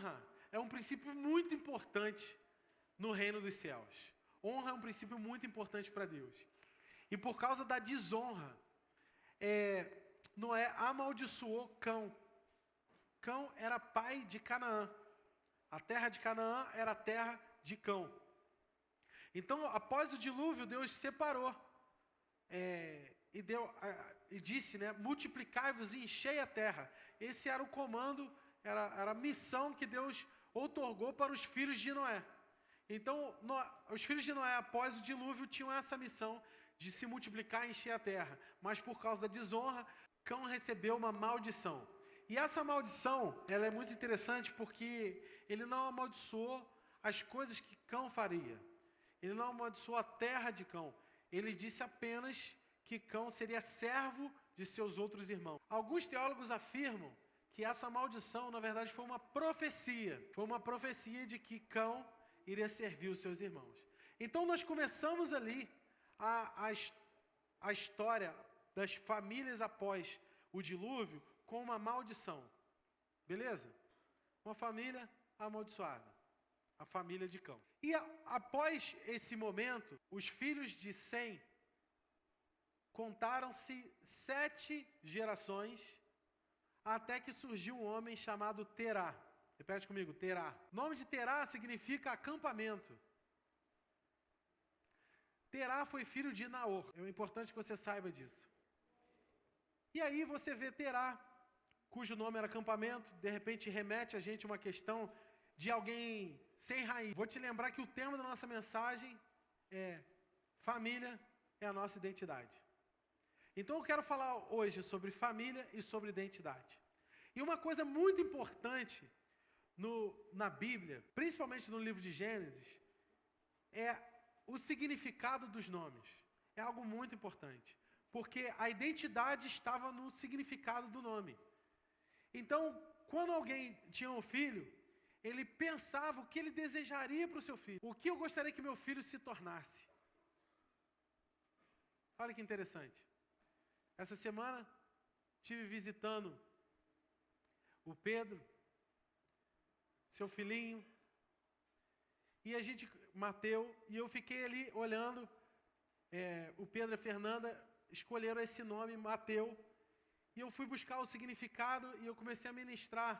honra é um princípio muito importante no reino dos céus. Honra é um princípio muito importante para Deus. E por causa da desonra, Noé amaldiçoou Cão. Cão era pai de Canaã. A terra de Canaã era a terra de Cão. Então, após o dilúvio, Deus separou e disse, né, multiplicai-vos e enchei a terra. Esse era o comando, era a missão que Deus outorgou para os filhos de Noé. Então, os filhos de Noé, após o dilúvio, tinham essa missão de se multiplicar e encher a terra. Mas por causa da desonra, Cão recebeu uma maldição. E essa maldição, ela é muito interessante porque ele não amaldiçoou as coisas que Cão faria. Ele não amaldiçoou a terra de Cão. Ele disse apenas que Cão seria servo de seus outros irmãos. Alguns teólogos afirmam que essa maldição, na verdade, foi uma profecia. Foi uma profecia de que Cão iria servir os seus irmãos. Então, nós começamos ali a história das famílias após o dilúvio com uma maldição. Beleza? Uma família amaldiçoada. A família de Cão. E após esse momento, os filhos de Sem contaram-se 7 gerações até que surgiu um homem chamado Terá. Repete comigo, Terá. O nome de Terá significa acampamento. Terá foi filho de Naor. É importante que você saiba disso. E aí você vê Terá, cujo nome era acampamento, de repente remete a gente uma questão de alguém sem raiz. Vou te lembrar que o tema da nossa mensagem é família é a nossa identidade. Então eu quero falar hoje sobre família e sobre identidade. E uma coisa muito importante na Bíblia, principalmente no livro de Gênesis, é o significado dos nomes. É algo muito importante. Porque a identidade estava no significado do nome. Então, quando alguém tinha um filho, ele pensava o que ele desejaria para o seu filho. O que eu gostaria que meu filho se tornasse. Olha que interessante. Essa semana, estive visitando o Pedro, seu filhinho, e a gente, Mateu, e eu fiquei ali olhando, o Pedro e a Fernanda escolheram esse nome, Mateu, e eu fui buscar o significado e eu comecei a ministrar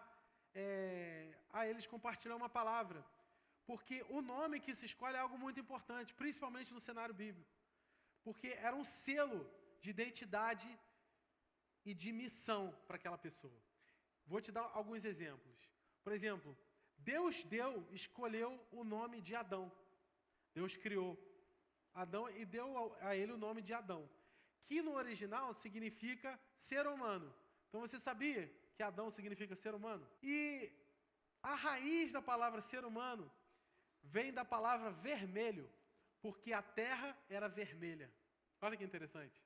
a eles compartilhar uma palavra. Porque o nome que se escolhe é algo muito importante, principalmente no cenário bíblico. Porque era um selo de identidade e de missão para aquela pessoa. Vou te dar alguns exemplos. Por exemplo, Deus escolheu o nome de Adão. Deus criou Adão e deu a ele o nome de Adão, que no original significa ser humano. Então você sabia que Adão significa ser humano? E a raiz da palavra ser humano vem da palavra vermelho, porque a terra era vermelha. Olha que interessante.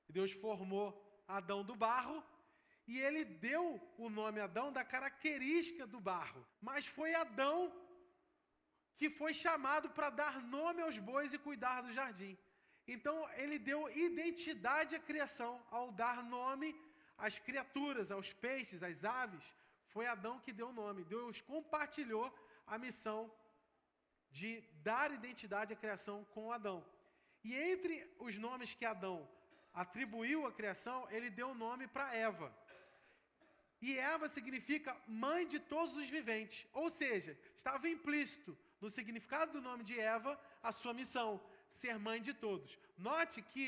E Deus formou Adão do barro e ele deu o nome Adão da característica do barro. Mas foi Adão que foi chamado para dar nome aos bois e cuidar do jardim. Então ele deu identidade à criação ao dar nome às criaturas, aos peixes, às aves. Foi Adão que deu o nome. Deus compartilhou a missão de dar identidade à criação com Adão. E entre os nomes que Adão atribuiu à criação, ele deu o nome para Eva. E Eva significa mãe de todos os viventes. Ou seja, estava implícito no significado do nome de Eva a sua missão, ser mãe de todos. Note que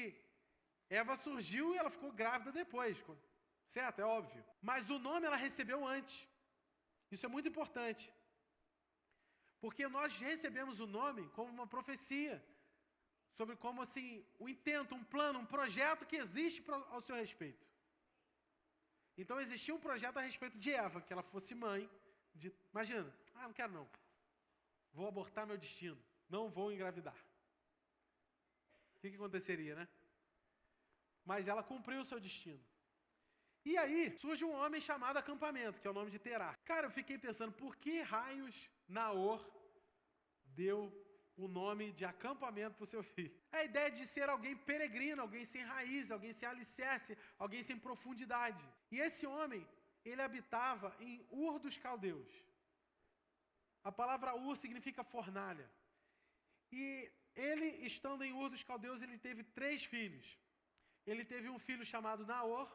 Eva surgiu e ela ficou grávida depois, certo? É óbvio. Mas o nome ela recebeu antes. Isso é muito importante. Porque nós recebemos o nome como uma profecia sobre como assim, o intento, um plano, um projeto que existe ao seu respeito. Então existia um projeto a respeito de Eva, que ela fosse mãe de... Imagina, não quero não. Vou abortar meu destino. Não vou engravidar. O que aconteceria, né? Mas ela cumpriu o seu destino. E aí, surge um homem chamado Acampamento, que é o nome de Terá. Cara, eu fiquei pensando, por que raios Naor deu o nome de acampamento para o seu filho? A ideia de ser alguém peregrino, alguém sem raiz, alguém sem alicerce, alguém sem profundidade. E esse homem, ele habitava em Ur dos Caldeus. A palavra Ur significa fornalha. E ele, estando em Ur dos Caldeus, ele teve 3 filhos. Ele teve um filho chamado Naor,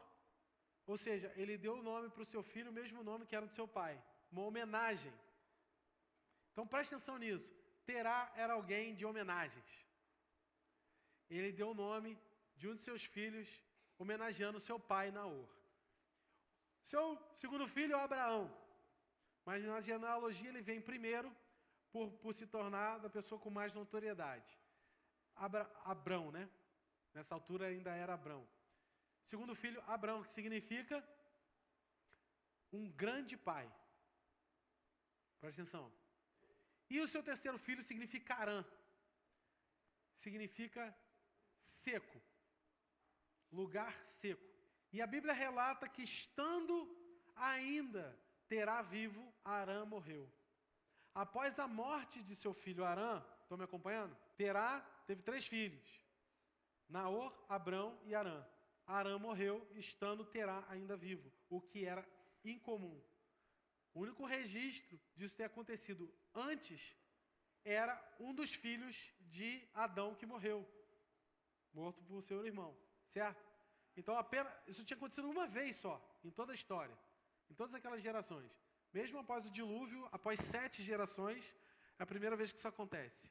ou seja, ele deu o nome para o seu filho, o mesmo nome que era do seu pai. Uma homenagem. Então preste atenção nisso. Terá era alguém de homenagens. Ele deu o nome de um de seus filhos, homenageando seu pai Naor. Seu segundo filho é Abraão. Mas na genealogia ele vem primeiro por se tornar da pessoa com mais notoriedade. Abrão, né? Nessa altura ainda era Abrão. Segundo filho, Abrão, que significa um grande pai. Presta atenção. E o seu terceiro filho significa Arã. Significa seco. Lugar seco. E a Bíblia relata que, estando ainda Terá vivo, Arã morreu. Após a morte de seu filho Arã, estão me acompanhando? Terá teve 3 filhos. Naor, Abrão e Arã. Arã morreu, estando Terá ainda vivo, o que era incomum. O único registro disso ter acontecido antes era um dos filhos de Adão que morreu, morto por seu irmão, certo? Então apenas isso tinha acontecido uma vez só, em toda a história, em todas aquelas gerações. Mesmo após o dilúvio, após 7 gerações, é a primeira vez que isso acontece.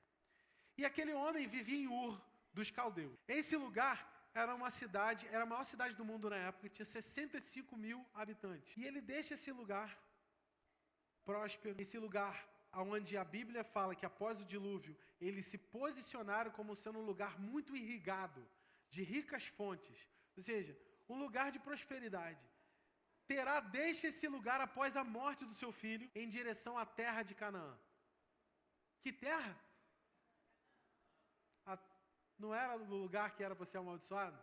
E aquele homem vivia em Ur dos Caldeus. Esse lugar era uma cidade, era a maior cidade do mundo na época, tinha 65 mil habitantes. E ele deixa esse lugar próspero, esse lugar onde a Bíblia fala que após o dilúvio, eles se posicionaram como sendo um lugar muito irrigado, de ricas fontes, ou seja, um lugar de prosperidade. Terá deixa esse lugar após a morte do seu filho em direção à terra de Canaã. Que terra? Não era o lugar que era para ser amaldiçoado?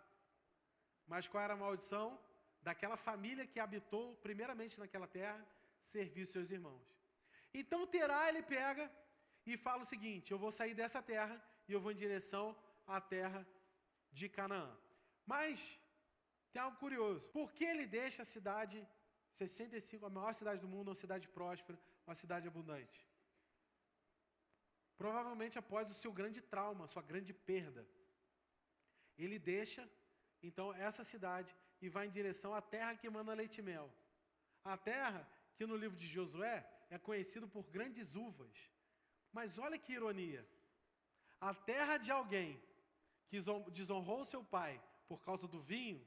Mas qual era a maldição? Daquela família que habitou primeiramente naquela terra, servir seus irmãos. Então Terá, ele pega e fala o seguinte: eu vou sair dessa terra e eu vou em direção à terra de Canaã. Mas tem algo curioso. Por que ele deixa a cidade 65, a maior cidade do mundo, uma cidade próspera, uma cidade abundante? Provavelmente após o seu grande trauma, sua grande perda. Ele deixa, então, essa cidade e vai em direção à terra que emana leite e mel. A terra que no livro de Josué é conhecido por grandes uvas. Mas olha que ironia. A terra de alguém que desonrou seu pai por causa do vinho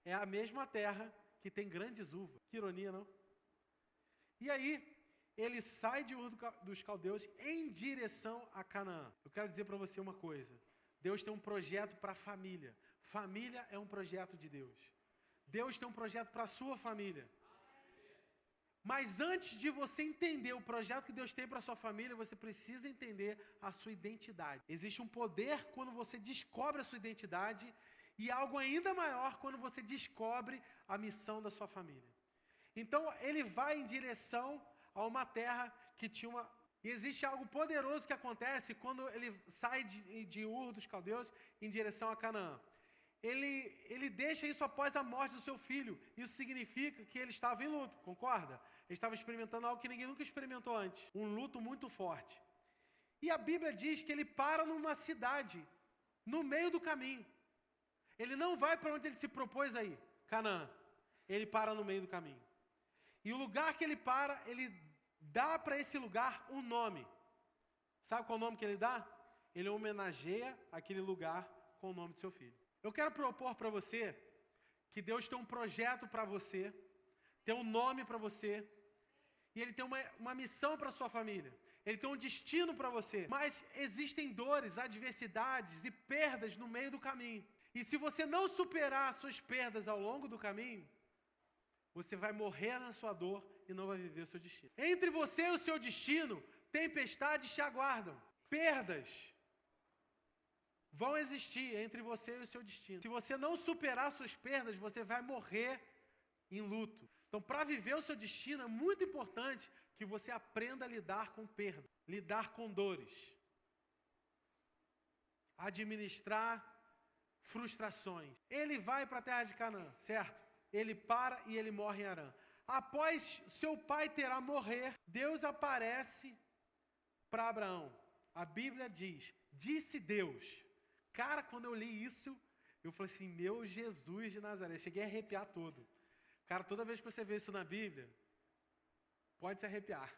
é a mesma terra que tem grandes uvas. Que ironia, não? E aí, ele sai de Ur dos Caldeus em direção a Canaã. Eu quero dizer para você uma coisa. Deus tem um projeto para a família. Família é um projeto de Deus. Deus tem um projeto para a sua família. Mas antes de você entender o projeto que Deus tem para a sua família, você precisa entender a sua identidade. Existe um poder quando você descobre a sua identidade e algo ainda maior quando você descobre a missão da sua família. Então, ele vai em direção a uma terra que tinha uma... E existe algo poderoso que acontece quando ele sai de Ur dos Caldeus em direção a Canaã. Ele deixa isso após a morte do seu filho. Isso significa que ele estava em luto, concorda? Ele estava experimentando algo que ninguém nunca experimentou antes. Um luto muito forte. E a Bíblia diz que ele para numa cidade, no meio do caminho. Ele não vai para onde ele se propôs a ir, Canaã. Ele para no meio do caminho. E o lugar que ele para, ele dá para esse lugar um nome. Sabe qual é o nome que ele dá? Ele homenageia aquele lugar com o nome do seu filho. Eu quero propor para você que Deus tem um projeto para você, tem um nome para você, e Ele tem uma missão para a sua família. Ele tem um destino para você. Mas existem dores, adversidades e perdas no meio do caminho. E se você não superar as suas perdas ao longo do caminho, você vai morrer na sua dor e não vai viver o seu destino. Entre você e o seu destino, tempestades te aguardam. Perdas vão existir entre você e o seu destino. Se você não superar suas perdas, você vai morrer em luto. Então, para viver o seu destino, é muito importante que você aprenda a lidar com perda, lidar com dores, administrar frustrações. Ele vai para a terra de Canaã, certo? Ele para e ele morre em Arã. após seu pai Terá morrer, Deus aparece para Abraão. A Bíblia diz, disse Deus. Cara, quando eu li isso, eu falei assim, meu Jesus de Nazaré, cheguei a arrepiar todo. Cara, toda vez que você vê isso na Bíblia, pode se arrepiar.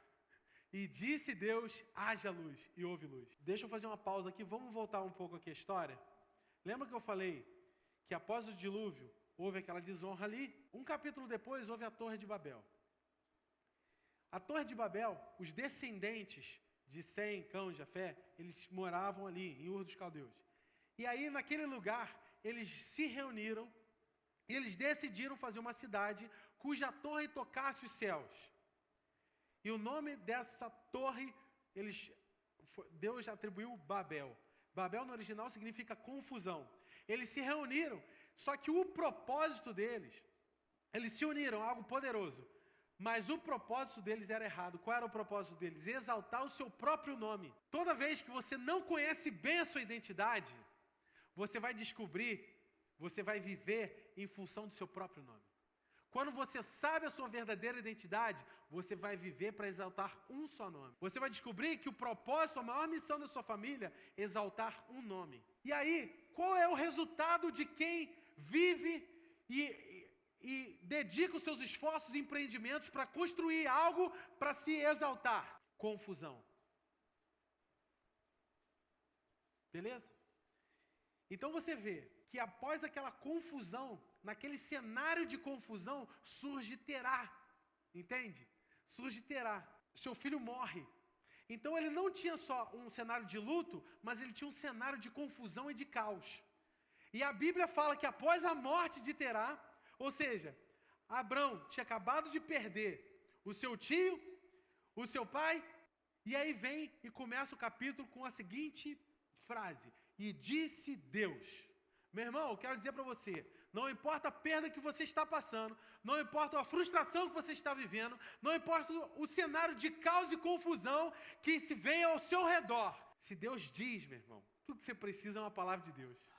E disse Deus, haja luz, e houve luz. Deixa eu fazer uma pausa aqui, vamos voltar um pouco aqui a história. Lembra que eu falei que após o dilúvio, houve aquela desonra ali? Um capítulo depois, houve a Torre de Babel. A Torre de Babel, os descendentes de Sem, Cão, Jafé, eles moravam ali, em Ur dos Caldeus. E aí, naquele lugar, eles se reuniram e eles decidiram fazer uma cidade cuja torre tocasse os céus. E o nome dessa torre, Deus atribuiu Babel. Babel no original significa confusão. Eles se reuniram, só que o propósito deles, eles se uniram a algo poderoso, mas o propósito deles era errado. Qual era o propósito deles? Exaltar o seu próprio nome. Toda vez que você não conhece bem a sua identidade, você vai descobrir, você vai viver em função do seu próprio nome. Quando você sabe a sua verdadeira identidade, você vai viver para exaltar um só nome. Você vai descobrir que o propósito, a maior missão da sua família, é exaltar um nome. E aí, qual é o resultado de quem vive e dedica os seus esforços e empreendimentos para construir algo para se exaltar? Confusão. Beleza? Então você vê que após aquela confusão, naquele cenário de confusão, surge Terá. Entende? Surge Terá. Seu filho morre. Então ele não tinha só um cenário de luto, mas ele tinha um cenário de confusão e de caos. E a Bíblia fala que após a morte de Terá, ou seja, Abrão tinha acabado de perder o seu tio, o seu pai, e aí vem e começa o capítulo com a seguinte frase: e disse Deus. Meu irmão, eu quero dizer para você, não importa a perda que você está passando, não importa a frustração que você está vivendo, não importa o cenário de caos e confusão que se vem ao seu redor. Se Deus diz, meu irmão, tudo que você precisa é uma palavra de Deus.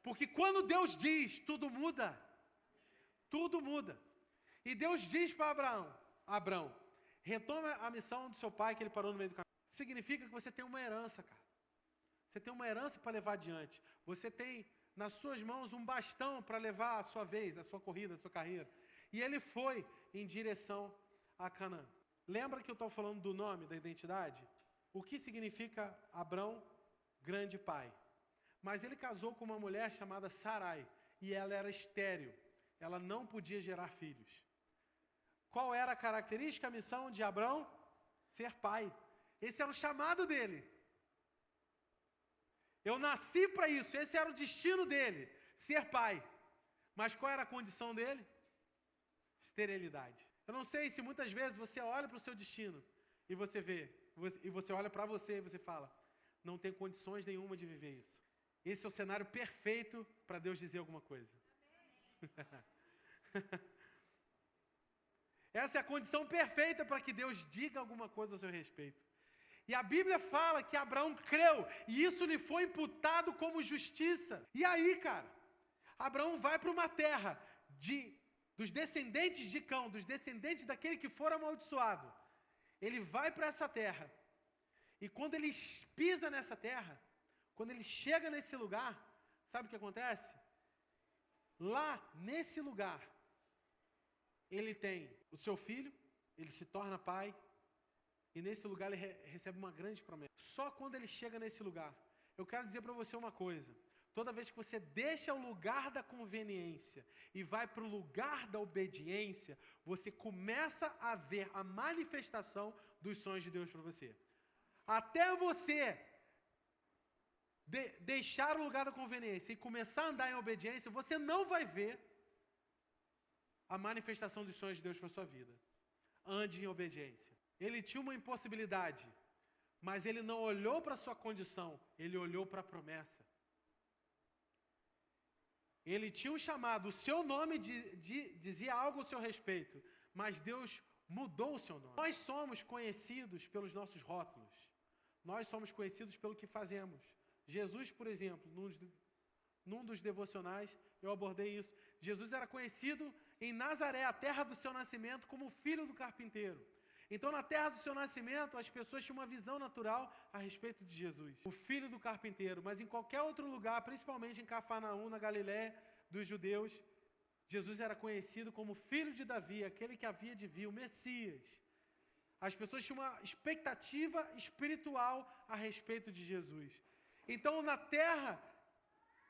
Porque quando Deus diz, tudo muda. Tudo muda. E Deus diz para Abrão, retoma a missão do seu pai que ele parou no meio do caminho. Significa que você tem uma herança, cara. Você tem uma herança para levar adiante. Você tem nas suas mãos um bastão para levar a sua vez, a sua corrida, a sua carreira. E ele foi em direção a Canaã. Lembra que eu estou falando do nome, da identidade? O que significa Abrão, grande pai? Mas ele casou com uma mulher chamada Sarai, e ela era estéril. Ela não podia gerar filhos. Qual era a característica, a missão de Abrão? Ser pai. Esse era o chamado dele. Eu nasci para isso, esse era o destino dele, ser pai. Mas qual era a condição dele? Esterilidade. Eu não sei se muitas vezes você olha para o seu destino e você vê, e você olha para você e você fala, não tem condições nenhuma de viver isso. Esse é o cenário perfeito para Deus dizer alguma coisa. Essa é a condição perfeita para que Deus diga alguma coisa a seu respeito. E a Bíblia fala que Abraão creu, e isso lhe foi imputado como justiça. E aí, cara, Abraão vai para uma terra dos descendentes de Cão, dos descendentes daquele que for amaldiçoado. Ele vai para essa terra. E quando ele pisa nessa terra, quando ele chega nesse lugar, sabe o que acontece? Lá, nesse lugar, ele tem o seu filho, ele se torna pai, e nesse lugar ele recebe uma grande promessa. Só quando ele chega nesse lugar, eu quero dizer para você uma coisa, toda vez que você deixa o lugar da conveniência e vai para o lugar da obediência, você começa a ver a manifestação dos sonhos de Deus para você. Até você deixar o lugar da conveniência e começar a andar em obediência, você não vai ver a manifestação dos sonhos de Deus para a sua vida. Ande em obediência. Ele tinha uma impossibilidade, mas ele não olhou para a sua condição, ele olhou para a promessa. Ele tinha um chamado, o seu nome dizia algo ao seu respeito, mas Deus mudou o seu nome. Nós somos conhecidos pelos nossos rótulos, nós somos conhecidos pelo que fazemos. Jesus, por exemplo, num dos devocionais, eu abordei isso. Jesus era conhecido em Nazaré, a terra do seu nascimento, como filho do carpinteiro. Então, na terra do seu nascimento, as pessoas tinham uma visão natural a respeito de Jesus, o filho do carpinteiro. Mas em qualquer outro lugar, principalmente em Cafarnaum, na Galiléia dos judeus, Jesus era conhecido como filho de Davi, aquele que havia de vir, o Messias. As pessoas tinham uma expectativa espiritual a respeito de Jesus. Então, na terra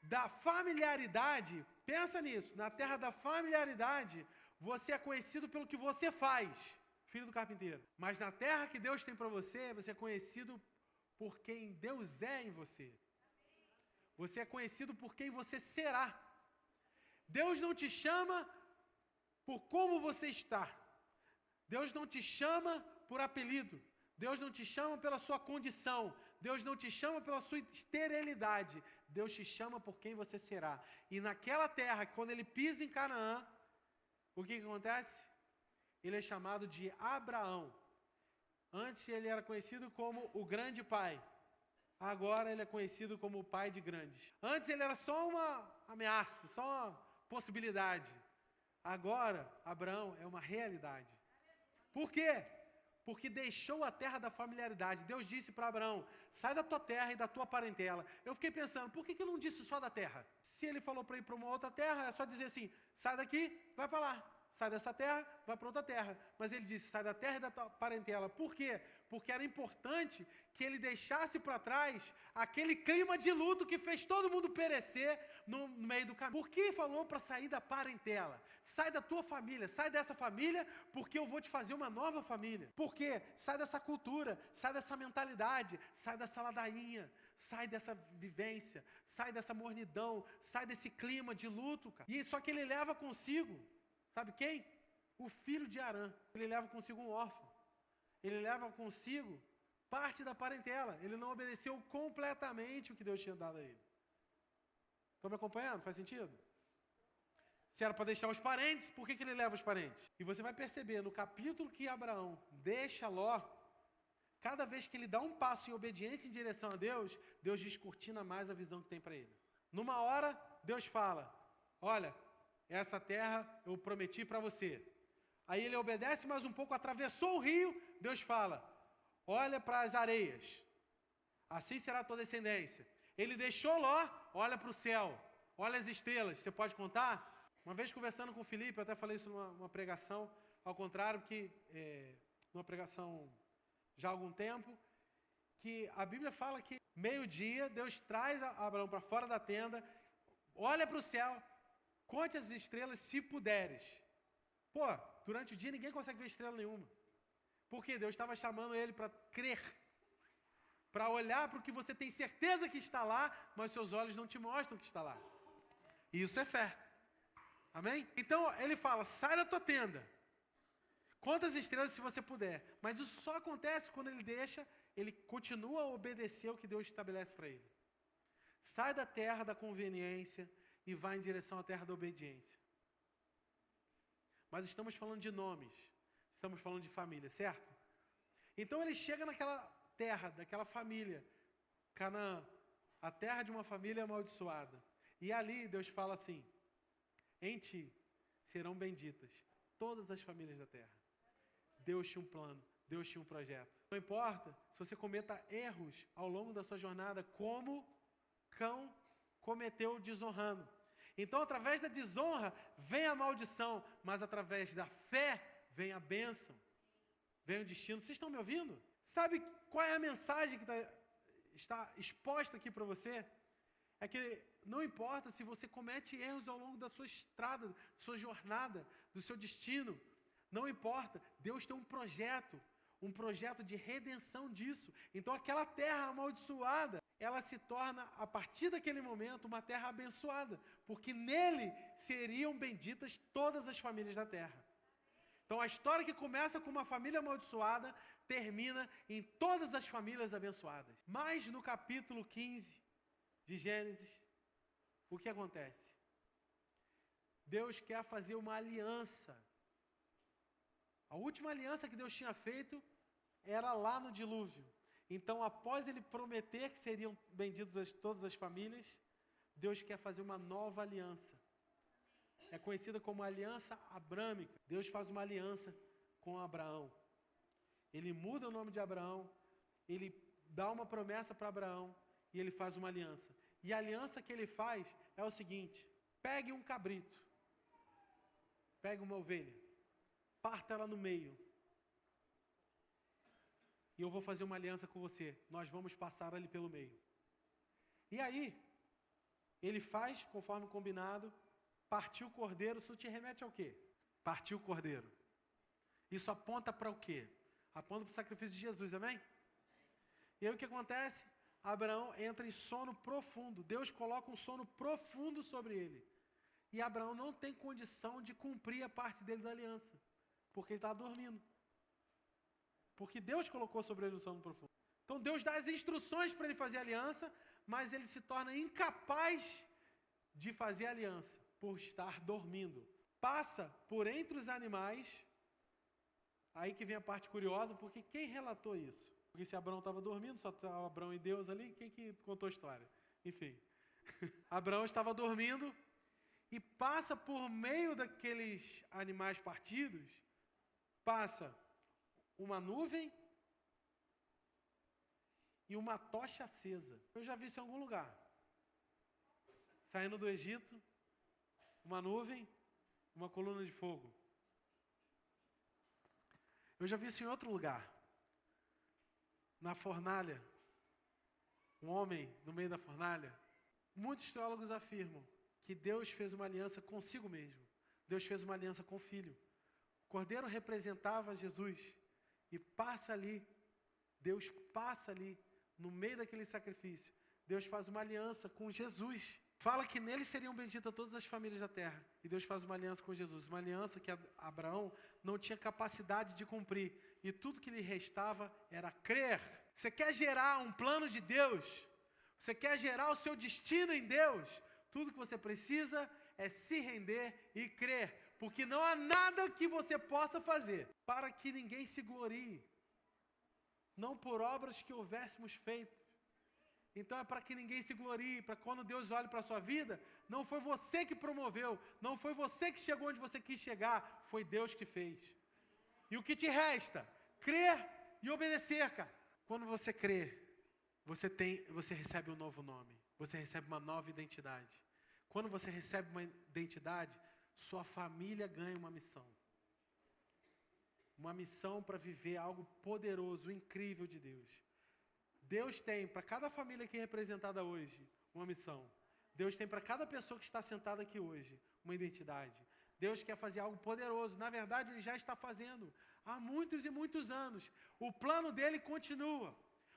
da familiaridade, pensa nisso, na terra da familiaridade, você é conhecido pelo que você faz, filho do carpinteiro. Mas na terra que Deus tem para você, você é conhecido por quem Deus é em você. Você é conhecido por quem você será. Deus não te chama por como você está. Deus não te chama por apelido. Deus não te chama pela sua condição. Deus não te chama pela sua esterilidade. Deus te chama por quem você será. E naquela terra, quando ele pisa em Canaã, o que acontece? Ele é chamado de Abraão. Antes ele era conhecido como o grande pai. Agora ele é conhecido como o pai de grandes. Antes ele era só uma ameaça, só uma possibilidade. Agora, Abraão é uma realidade. Por quê? Porque deixou a terra da familiaridade. Deus disse para Abraão, sai da tua terra e da tua parentela. Eu fiquei pensando, por que ele não disse só da terra? Se ele falou para ir para uma outra terra, é só dizer assim, sai daqui, vai para lá. Sai dessa terra, vai para outra terra. Mas ele disse, sai da terra e da tua parentela. Por quê? Porque era importante que ele deixasse para trás aquele clima de luto que fez todo mundo perecer no meio do caminho. Por que falou para sair da parentela? Sai da tua família, sai dessa família, porque eu vou te fazer uma nova família. Por quê? Sai dessa cultura, sai dessa mentalidade, sai dessa ladainha, sai dessa vivência, sai dessa mornidão, sai desse clima de luto, cara. E só que ele leva consigo, sabe quem? O filho de Arã. Ele leva consigo um órfão. Ele leva consigo parte da parentela. Ele não obedeceu completamente o que Deus tinha dado a ele. Estão me acompanhando? Faz sentido? Se era para deixar os parentes, por que ele leva os parentes? E você vai perceber, no capítulo que Abraão deixa Ló, cada vez que ele dá um passo em obediência em direção a Deus, Deus descortina mais a visão que tem para ele. Numa hora, Deus fala, olha, essa terra eu prometi para você. Aí ele obedece mais um pouco, atravessou o rio, Deus fala, olha para as areias, assim será a tua descendência. Ele deixou Ló, olha para o céu, olha as estrelas, você pode contar? Uma vez conversando com o Felipe, eu até falei isso numa pregação, ao contrário que, numa pregação já há algum tempo, que a Bíblia fala que meio-dia, Deus traz Abraão para fora da tenda, olha para o céu, conte as estrelas se puderes. Pô, durante o dia ninguém consegue ver estrela nenhuma. Por quê? Deus estava chamando ele para crer. Para olhar para o que você tem certeza que está lá, mas seus olhos não te mostram que está lá. Isso é fé. Amém? Então ele fala, sai da tua tenda. Conta as estrelas se você puder. Mas isso só acontece quando ele deixa, ele continua a obedecer o que Deus estabelece para ele. Sai da terra da conveniência e vai em direção à terra da obediência. Mas estamos falando de nomes, estamos falando de família, certo? Então ele chega naquela terra, daquela família, Canaã, a terra de uma família amaldiçoada. E ali Deus fala assim, em ti serão benditas todas as famílias da terra. Deus tinha um plano, Deus tinha um projeto. Não importa se você cometa erros ao longo da sua jornada, como Cão cometeu desonrando. Então, através da desonra, vem a maldição, mas através da fé, vem a bênção, vem o destino. Vocês estão me ouvindo? Sabe qual é a mensagem que está exposta aqui para você? É que não importa se você comete erros ao longo da sua estrada, da sua jornada, do seu destino, não importa, Deus tem um projeto de redenção disso. Então, aquela terra amaldiçoada, ela se torna, a partir daquele momento, uma terra abençoada, porque nele seriam benditas todas as famílias da terra. Então, a história que começa com uma família amaldiçoada, termina em todas as famílias abençoadas. Mas no capítulo 15 de Gênesis, o que acontece? Deus quer fazer uma aliança. A última aliança que Deus tinha feito era lá no dilúvio. Então, após ele prometer que seriam benditas todas as famílias, Deus quer fazer uma nova aliança. é conhecida como aliança abrâmica. Deus faz uma aliança com Abraão. Ele muda o nome de Abraão, ele dá uma promessa para Abraão e ele faz uma aliança. E a aliança que ele faz é o seguinte: pegue um cabrito, pegue uma ovelha, parta ela no meio, e eu vou fazer uma aliança com você. Nós vamos passar ali pelo meio. E aí, ele faz, conforme combinado, partiu o cordeiro. Isso te remete ao quê? Partiu o cordeiro. Isso aponta para o quê? Aponta para o sacrifício de Jesus, amém? E aí o que acontece? Abraão entra em sono profundo. Deus coloca um sono profundo sobre ele. E Abraão não tem condição de cumprir a parte dele da aliança, porque ele está dormindo. Porque Deus colocou sobre ele um sono profundo. Então Deus dá as instruções para ele fazer a aliança, mas ele se torna incapaz de fazer a aliança, por estar dormindo. Passa por entre os animais. Aí que vem a parte curiosa, porque quem relatou isso? Porque se Abraão estava dormindo, só estava Abraão e Deus ali, quem que contou a história? Enfim, Abraão estava dormindo e passa por meio daqueles animais partidos, passa uma nuvem e uma tocha acesa. Eu já vi isso em algum lugar. Saindo do Egito, uma nuvem, uma coluna de fogo. Eu já vi isso em outro lugar. Na fornalha, um homem no meio da fornalha. Muitos teólogos afirmam que Deus fez uma aliança consigo mesmo. Deus fez uma aliança com o Filho. O Cordeiro representava Jesus. E passa ali, Deus passa ali, no meio daquele sacrifício. Deus faz uma aliança com Jesus. Fala que nele seriam benditas todas as famílias da terra. E Deus faz uma aliança com Jesus. Uma aliança que Abraão não tinha capacidade de cumprir. E tudo que lhe restava era crer. Você quer gerar um plano de Deus? Você quer gerar o seu destino em Deus? Tudo que você precisa é se render e crer. Porque não há nada que você possa fazer para que ninguém se glorie. Não por obras que houvéssemos feito. Então é para que ninguém se glorie, para quando Deus olhe para a sua vida, não foi você que promoveu, não foi você que chegou onde você quis chegar, foi Deus que fez. E o que te resta? Crer e obedecer, cara. Quando você crê, você recebe um novo nome, você recebe uma nova identidade. Quando você recebe uma identidade, sua família ganha uma missão. Uma missão para viver algo poderoso, incrível de Deus. Deus tem para cada família aqui representada hoje uma missão. Deus tem para cada pessoa que está sentada aqui hoje uma identidade. Deus quer fazer algo poderoso. Na verdade, Ele já está fazendo há muitos e muitos anos. O plano dele continua.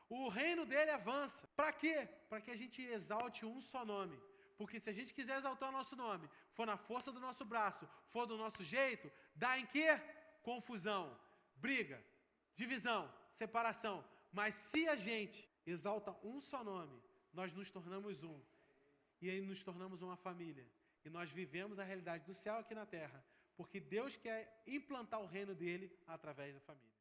O reino dele avança. Para quê? Para que a gente exalte um só nome. Porque se a gente quiser exaltar o nosso nome, for na força do nosso braço, for do nosso jeito, dá em quê? Confusão, briga, divisão, separação. Mas se a gente exalta um só nome, nós nos tornamos um. E aí nos tornamos uma família. E nós vivemos a realidade do céu aqui na terra. Porque Deus quer implantar o reino dele através da família.